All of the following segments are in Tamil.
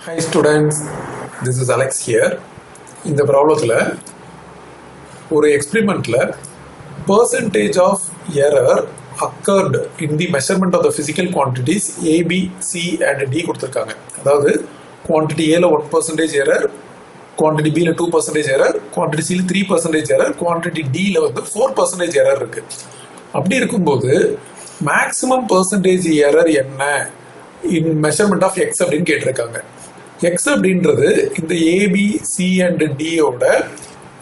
Hi students, this is Alex here. இந்த ப்ராப்ளத்தில் ஒரு எக்ஸ்பெரிமெண்ட்ல percentage of error occurred in the measurement of the physical quantities A, B, C and D கொடுத்திருக்காங்க. அதாவது quantity A ல 1% error, quantity B ல 2% error, quantity C ல 3% error, quantity D ல வந்து 4% error இருக்கு. அப்படி இருக்கும்போது maximum percentage error என்ன in measurement of X அப்படின்னு கேட்டிருக்காங்க. X அப்படின்றது இந்த A, B, C and D ஓட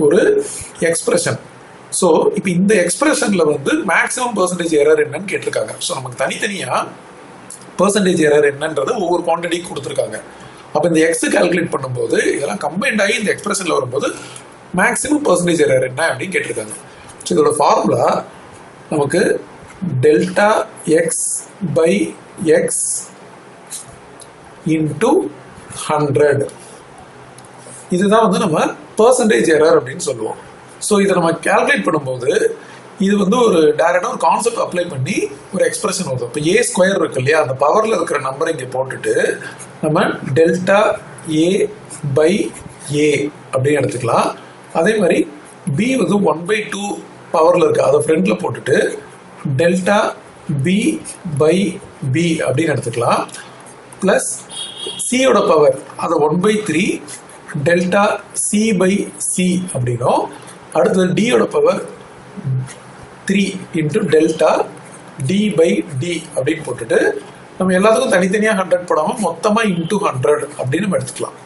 ஒரு எக்ஸ்பிரஷன். ஸோ இப்போ இந்த எக்ஸ்பிரஷன்ல வந்து மேக்ஸிமம் பர்சன்டேஜ் எரர் என்னன்னு கேட்டிருக்காங்க. ஸோ நமக்கு தனித்தனியா பர்சன்டேஜ் எரர் என்னன்றது ஒவ்வொரு குவான்டிட்டி கொடுத்துருக்காங்க. அப்போ இந்த எக்ஸ் கால்குலேட் பண்ணும்போது இதெல்லாம் கம்பைண்ட் ஆகி இந்த எக்ஸ்பிரஷன்ல வரும்போது மேக்ஸிமம் பர்சன்டேஜ் எரர் என்ன அப்படின்னு கேட்டிருக்காங்க. ஸோ இதோட ஃபார்முலா நமக்கு delta x by x into 100. இதுதான் வந்து நம்ம பர்சன்டேஜ் எரர் அப்படின்னு சொல்லுவோம். ஸோ இதை நம்ம கால்குலேட் பண்ணும்போது இது வந்து ஒரு டைரக்டாக ஒரு கான்செப்ட் அப்ளை பண்ணி ஒரு எக்ஸ்பிரஷன் வருது. இப்போ ஏ ஸ்கொயர் இருக்கு இல்லையா, அந்த பவரில் இருக்கிற நம்பரை இங்கே போட்டுட்டு நம்ம டெல்டா ஏ பை ஏ அப்படின்னு எடுத்துக்கலாம். அதே மாதிரி பி வந்து 1/2 பவரில் இருக்கு, அதை ஃப்ரண்ட்ல போட்டுட்டு டெல்டா பி பை பி அப்படின்னு எடுத்துக்கலாம். ப்ளஸ் சியோட பவர் அதை 1/3 டெல்டா சி பை சி அப்படின்னும், அடுத்தது டியோட power 3 into delta D by D அப்படின்னு போட்டுட்டு நம்ம எல்லாத்துக்கும் தனித்தனியாக 100 போடாமல் மொத்தமாக இன்ட்டு 100 அப்படின்னு நம்ம எடுத்துக்கலாம்.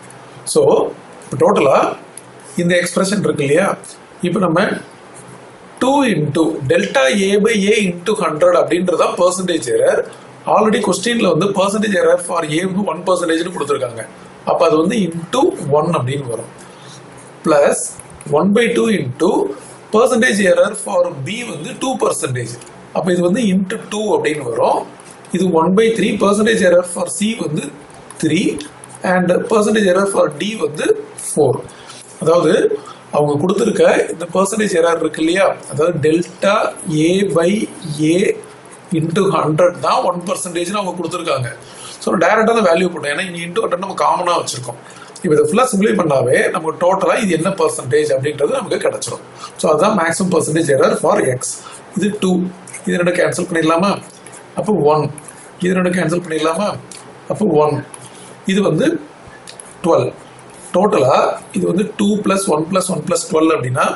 ஸோ இப்போ டோட்டலாக இந்த எக்ஸ்பிரஷன் இருக்கு இல்லையா, இப்போ நம்ம 2 into delta A by A into 100 அப்படின்றதா பர்சன்டேஜ் எரர். ஆல்ரெடி கொஸ்டின்ல வந்து பர்சன்டேஜ் எரர் ஃபார் ஏ வந்து 1% கொடுத்துருக்காங்க. அப்போ அது வந்து இன்டூ 1 அப்படின்னு வரும். Plus 1/2 into percentage error for B வந்து 2%. அப்போ இது வந்து இன்டூ 2 அப்படின்னு வரும். இது 1/3 பர்சன்டேஜ் எரர் ஃபார் சி வந்து 3 and percentage error for D வந்து 4. அதாவது அவங்க கொடுத்துருக்க இந்த பர்சன்டேஜ் எரர் இருக்கு இல்லையா, அதாவது delta A by A into 100 தான் 1% அவங்க கொடுத்துருக்காங்க. ஸோ டைரக்டாக தான் வேல்யூ போட்டோம், ஏன்னா இங்கே இன்டூ 100 நம்ம காமனாக வச்சிருக்கோம். இப்போ இதை ஃபுல்லாக சிம்பிளை பண்ணாவே நமக்கு டோட்டலாக இது என்ன பர்சன்டேஜ் அப்படின்றது நமக்கு கிடைச்சிடும். ஸோ அதுதான் maximum percentage error for X. இது 2, இது ரெண்டு கேன்சல் பண்ணிடலாமா, அப்போ 1, இது ரெண்டு கேன்சல் பண்ணிடலாமா, அப்போ 1, இது வந்து 12. டோட்டலாக இது வந்து 2 + 1 + 1 + 12 அப்படின்னா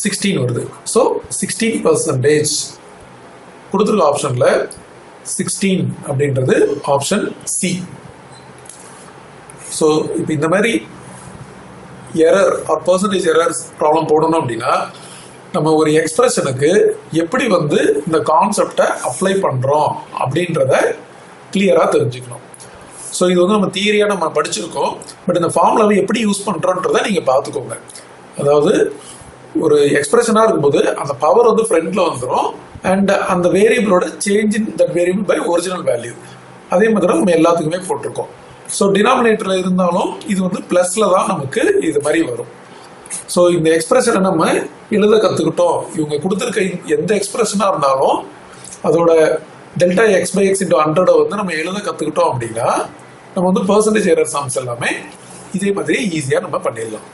16 வருது. ஸோ 16% கொடுத்துருக்க ஆப்ஷன்ல 16 அப்படின்றது ஆப்ஷன் சி. ஸோ இப்போ இந்த மாதிரி error R percentage errors problem போடணும் அப்படின்னா நம்ம ஒரு எக்ஸ்பிரஷனுக்கு எப்படி வந்து இந்த கான்செப்டை அப்ளை பண்ணுறோம் அப்படின்றத கிளியராக தெரிஞ்சுக்கணும். ஸோ இது வந்து நம்ம தியரியாக நம்ம படிச்சிருக்கோம், பட் இந்த ஃபார்முலாவை எப்படி யூஸ் பண்ணுறோன்றதை நீங்கள் பார்த்துக்கோங்க. அதாவது ஒரு எக்ஸ்பிரஷனாக இருக்கும்போது அந்த பவர் வந்து ஃப்ரண்ட்ல வந்துடும் அண்ட் அந்த வேரியபிளோட change in that variable by original value அதே மாதிரி நம்ம எல்லாத்துக்குமே போட்டிருக்கோம். ஸோ டினாமினேட்டர்ல இருந்தாலும் இது வந்து பிளஸ்ல தான் நமக்கு இது மாதிரி வரும். ஸோ இந்த எக்ஸ்பிரஷனை நம்ம எழுத கற்றுக்கிட்டோம். இவங்க கொடுத்துருக்க எந்த எக்ஸ்பிரஷனாக இருந்தாலும் அதோட delta x by x into 100 வந்து நம்ம எழுத கற்றுக்கிட்டோம் அப்படின்னா நம்ம வந்து பர்சன்டேஜ் எரர் சம்ஸ் எல்லாமே இதே மாதிரி ஈஸியாக நம்ம பண்ணிடலாம்.